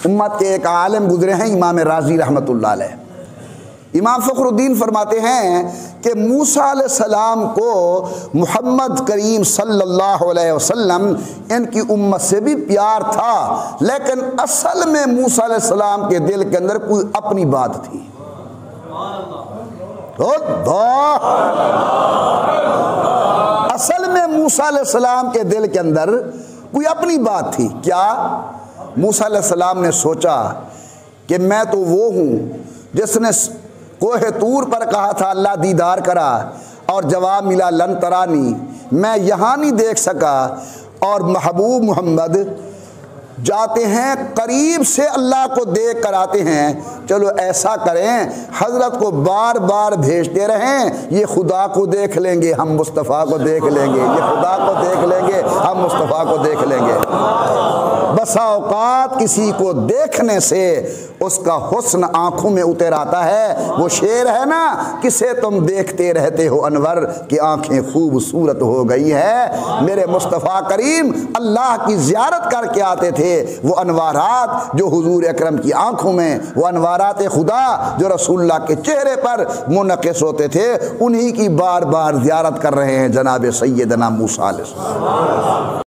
उम्मत के एक आलिम गुजरे हैं, इमाम राजी रहमतुल्लाह अलैह। इमाम फ़खरुद्दीन फरमाते हैं कि मूसा अलैहिस्सलाम को मुहम्मद करीम सल्लल्लाहु अलैहि वसल्लम इनकी उम्मत से भी प्यार था, लेकिन असल में मूसा अलैहिस्सलाम के दिल के अंदर कोई अपनी बात थी। असल में मूसा अलैहिस्सलाम के दिल के अंदर कोई अपनी बात थी। क्या? मूसा अलैहिस्सलाम ने सोचा कि मैं तो वो हूँ जिसने कोहे तूर पर कहा था अल्लाह दीदार करा, और जवाब मिला लन तरानी, मैं यहाँ नहीं देख सका। और महबूब मोहम्मद जाते हैं करीब से अल्लाह को देख कर आते हैं। चलो ऐसा करें, हज़रत को बार बार भेजते रहें, ये खुदा को देख लेंगे, हम मुस्तफ़ा को देख लेंगे, ये खुदा को देख लेंगे, हम मुस्तफ़ा को देख लेंगे। बसा औकात किसी को देखने से उसका हुस्न आंखों में उतर आता है। वो शेर है ना, किसे तुम देखते रहते हो अनवर की आंखें खूबसूरत हो गई है। मेरे मुस्तफ़ा करीम अल्लाह की ज़ियारत करके आते थे। वो अनवारात जो हुजूर अकरम की आंखों में, वो अनवारात खुदा जो रसूलुल्लाह के चेहरे पर मुनक़िस होते थे, उन्हीं की बार बार ज़ियारत कर रहे हैं जनाब सैयदना मूसा अलैहिस्सलाम।